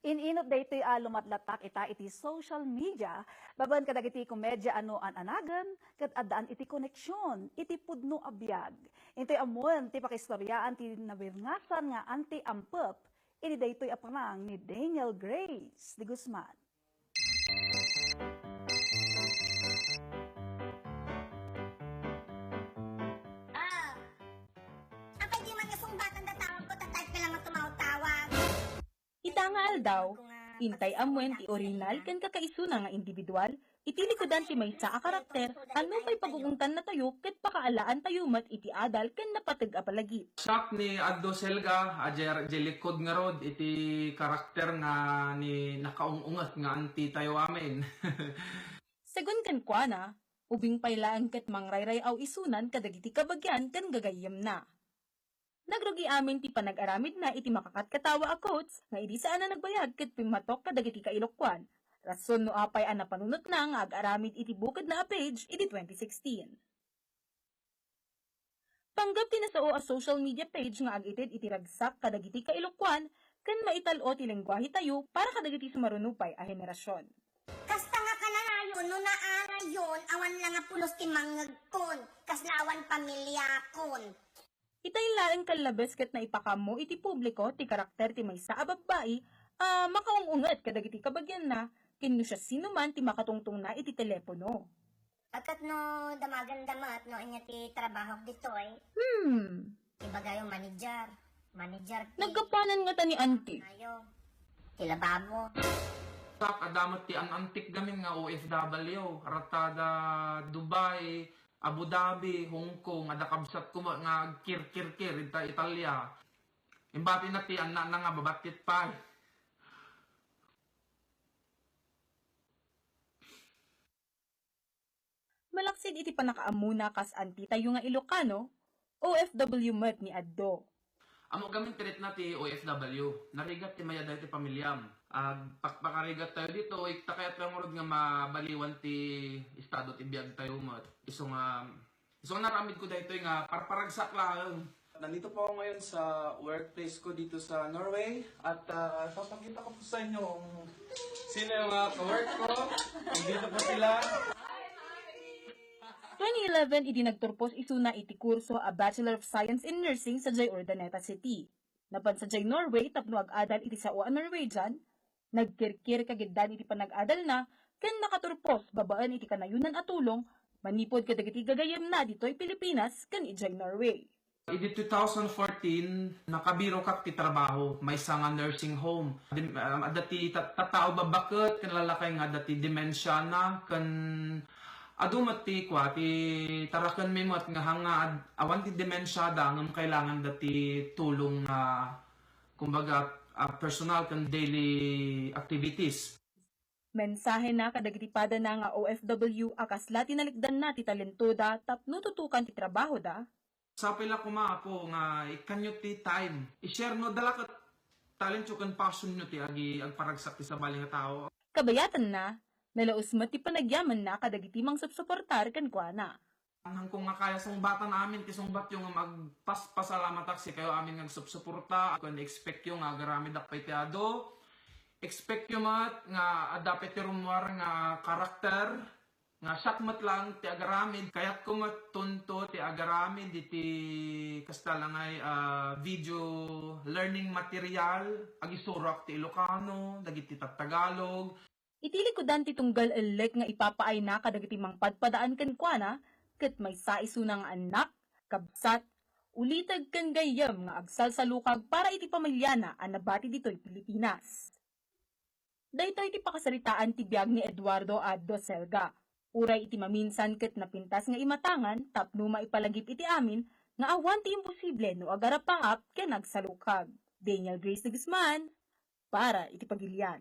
Inot daytoy lumatlatak iti social media, baban kadagiti komedya an anagan, kat addaan iti koneksyon, iti pudno a biag. Intoy amon ti pakistoryaan ti nabirngasan nga anti ampep, ini daytoy apanang ni Daniel Grace de Guzman. Apay di man nga sumbatan na tawag ko, tatype ka lang ang tumawag-tawag. Itangal daw, intay amwen ti original ken kakaisuna nga individual, itilikodan ti maysa a karakter, ano pa'y pagugungtan na tayo ket pakaalaan tayo mat iti adal ken napateg a palagi. Shock ni Addo Selga, ajer jelikod nga rod, iti karakter nga ni nakaungungat nga anti tayo amin. Segun ken kuana, ubing paylaan ket mangrayray aw isunan kadagiti kabagyan ken gagayem na. Nagrugi amin ti panag-aramid na iti makakatkatawa a quotes nga idi saan na nagbayad ket pimatok kadagiti kailokwan. Rason no apay an napanunot na nga ag-aramid iti bukid na a page iti 2016. Panggap ti nasao a social media page nga ag-ited iti ragsak kadagiti kailokwan ken maitalo ti lengguwahe tayo para kadagiti sumarunupay a henerasyon. Kasta nga ka na yun, no naara yun, awan lang nga pulos ti mangagkon, kaslawan pamilya kon. Itay laeng kalabes ket na ipakamo iti publiko ti karakter ti maysa a babae makaungunget kadagiti kabagyan na kenno siya sinuman ti makatungtong na iti telepono. Agkat no damagan damat no inya ti trabaho ditoy, ibaga yung manager ti Nagkapanan nga ta ni auntie. ayo, ti lababo. Shock, adamat ti antik gamin nga OFW, ratada Dubai, Abu Dhabi, Hong Kong, ada kabsat ko nga kir-kir-kir, Italia. Imbati na ti anak na nga babatit pa. Malaksid iti panakaamuna kas anti tayo nga Ilocano, OFW mat ni Addo. Amo gamin tirit na ti OFW, narigat ti maya dahil ti pamilyam. Pakarigat tayo dito, iktakayat lang nga mabaliwan ti estado ti biyag tayo mat. Isong naramid ko dahito nga parparagsak lang. Nandito po ako ngayon sa workplace ko dito sa Norway at papakita ko po sa inyo kung sino yung ka-work ko. Nandito po sila. 2011 iti nagturpos isuna iti kurso a Bachelor of Science in Nursing sa Jay Urdaneta City. Napan sa Jay Norway tapno ag-adal iti sao a Norwegian, nagkirkir kagiddan iti panag-adal na ken nakaturpos babaan iti kanayunan at tulong manipod kadagiti gagayem na ditoy Pilipinas ken ijay Norway. Idi 2014, nakabiro kak ti trabaho, may nga nursing home. Adati tatao babakot, kan lalakay nga dati dementia na, kan adumat ti kwa, ti tarakan memot nga hanga awan ti dementia da, ngam kailangan dati tulong na, kumbaga, personal kan daily activities. Mensahe na kadagiti pada na nga OFW akasla tinalikdan na ti talentoda tapno tutukan ti trabaho da. Sa pila kuma ako nga ikanyo ti time. I-share no dalakat talent yo kan passion nyo ti agi agparagsak ti sabali nga tao. Kabayatan na, nalaos mo ti panagyaman na kadagiti mang subsuportar kan kuana. Ang kung nga kaya song bata namin ti song bat yung magpaspasalamat si kayo amin nga subsuporta. Kung expect yung nga garami dakpay ti ado. Expect yung nga adapet ti rumwar nga karakter. Nga sakmat lang ti agaramid kayat ko matunto ti agaramid iti kastalangay video learning material agisurak ti Ilocano dagiti Tagalog. Itilikodan ti tunggal elek nga ipapaay na kadagiti mang padpadaan ken kuana ket may saisuna nga anak, kabsat, ulitag ken gayem nga agsal sa lukag para iti pamilyana a nabati ditoy Pilipinas. Daytoy ti pakasaritaan ti biag ni Eduardo Addo Selga. Uray iti maminsan ket napintas nga imatangan tapno maipalagip iti amin nga awan ti imposible no agarapaap ken nagsalukag. Daniel Grace de Guzman para iti Pagilian.